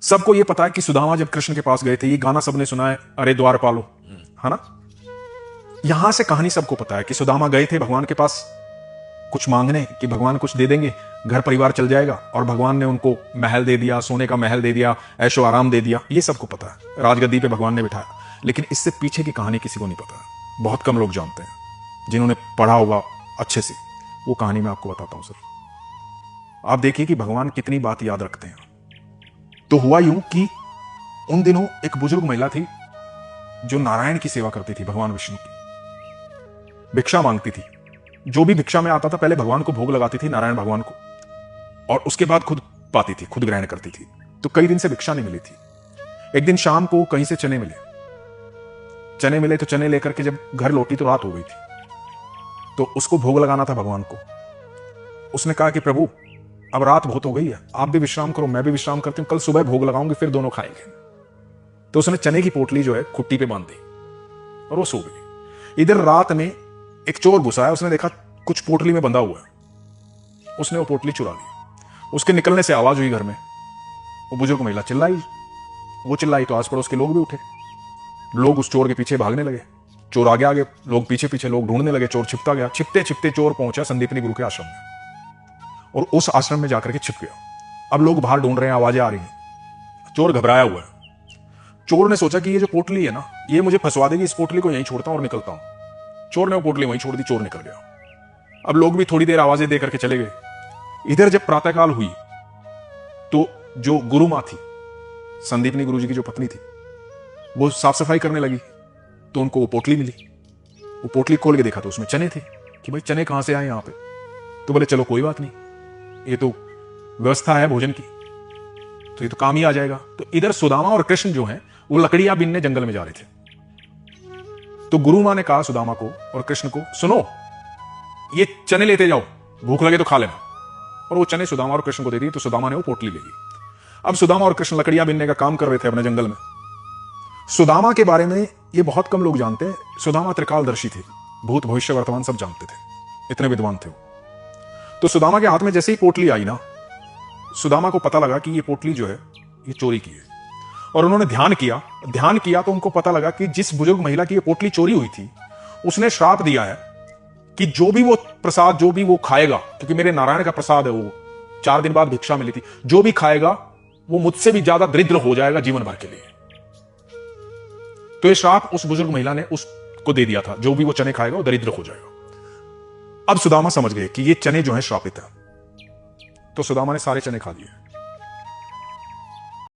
सबको ये पता है कि सुदामा जब कृष्ण के पास गए थे, ये गाना सबने सुना है, अरे द्वारपालो, है ना। यहां से कहानी सबको पता है कि सुदामा गए थे भगवान के पास कुछ मांगने कि भगवान कुछ दे देंगे, घर परिवार चल जाएगा, और भगवान ने उनको महल दे दिया, सोने का महल दे दिया, ऐशो आराम दे दिया। ये सबको पता है, राजगद्दी पे भगवान ने बिठाया। लेकिन इससे पीछे की कहानी किसी को नहीं पता है, बहुत कम लोग जानते हैं। जिन्होंने पढ़ा होगा अच्छे से, वो कहानी मैं आपको बताता हूं सर। आप देखिए कि भगवान कितनी बात याद रखते हैं। तो हुआ यूं कि उन दिनों एक बुजुर्ग महिला थी जो नारायण की सेवा करती थी, भगवान विष्णु की, भिक्षा मांगती थी। जो भी भिक्षा में आता था पहले भगवान को भोग लगाती थी, नारायण भगवान को, और उसके बाद खुद पाती थी, खुद ग्रहण करती थी। तो कई दिन से भिक्षा नहीं मिली थी। एक दिन शाम को कहीं से चने मिले तो चने लेकर के जब घर लौटी तो रात हो गई थी। तो उसको भोग लगाना था भगवान को। उसने कहा कि प्रभु अब रात बहुत हो गई है, आप भी विश्राम करो, मैं भी विश्राम करती हूँ, कल सुबह भोग लगाऊंगी, फिर दोनों खाएंगे। तो उसने चने की पोटली जो है खुट्टी पे बांध दी और वो सो गई। इधर रात में एक चोर घुसा है, उसने देखा कुछ पोटली में बंधा हुआ है, उसने वो पोटली चुरा ली। उसके निकलने से आवाज हुई घर में, वो बुजुर्ग महिला चिल्लाई। वो चिल्लाई तो आस पड़ोस के लोग भी उठे, लोग उस चोर के पीछे भागने लगे। चोर आगे आगे, लोग पीछे पीछे, लोग ढूंढने लगे। चोर छिपता गया। छिपते छिपते चोर पहुंचा संदीपनी गुरु के आश्रम में, और उस आश्रम में जाकर के छिप गया। अब लोग बाहर ढूंढ रहे हैं, आवाजें आ रही हैं। चोर घबराया हुआ है। चोर ने सोचा कि ये जो पोटली है ना, ये मुझे फंसवा देगी, इस पोटली को यहीं छोड़ता हूं और निकलता हूं। चोर ने वो पोटली वहीं छोड़ दी, चोर निकल गया। अब लोग भी थोड़ी देर आवाजें दे करके चले गए। इधर जब प्रातःकाल हुई तो जो गुरु मां थी, संदीपनी गुरु जी की जो पत्नी थी, वो साफ सफाई करने लगी। तो उनको वो पोटली मिली। वो पोटली खोल के देखा तो उसमें चने थे। कि भाई चने कहां से आए यहां पे? तो बोले चलो कोई बात नहीं, ये तो व्यवस्था है भोजन की, तो ये तो काम ही आ जाएगा। तो इधर सुदामा और कृष्ण जो हैं वो लकड़ियां बीनने जंगल में जा रहे थे। तो गुरु मां ने कहा सुदामा को और कृष्ण को, सुनो, ये चने लेते जाओ, भूख लगे तो खा लेना। और वो चने सुदामा और कृष्ण को दे दी। तो सुदामा ने वो पोटली ले ली। अब सुदामा और कृष्ण लकड़ियां बीनने का काम कर रहे थे अपने जंगल में। सुदामा के बारे में ये बहुत कम लोग जानते हैं। सुदामा त्रिकालदर्शी थे, भूत भविष्य वर्तमान सब जानते थे, इतने विद्वान थे वो। तो सुदामा के हाथ में जैसे ही पोटली आई ना, सुदामा को पता लगा कि ये पोटली जो है ये चोरी की है। और उन्होंने ध्यान किया तो उनको पता लगा कि जिस बुजुर्ग महिला की ये पोटली चोरी हुई थी, उसने श्राप दिया है कि जो भी वो प्रसाद, जो भी वो खाएगा, क्योंकि मेरे नारायण का प्रसाद है, वो 4 दिन बाद भिक्षा मिली थी, जो भी खाएगा वो मुझसे भी ज्यादा दरिद्र हो जाएगा जीवन भर के लिए। तो ये श्राप उस बुजुर्ग महिला ने उसको दे दिया था, जो भी वो चने खाएगा वो दरिद्र हो जाएगा। अब सुदामा समझ गए कि ये चने जो है श्रापित है। तो सुदामा ने सारे चने खा लिए।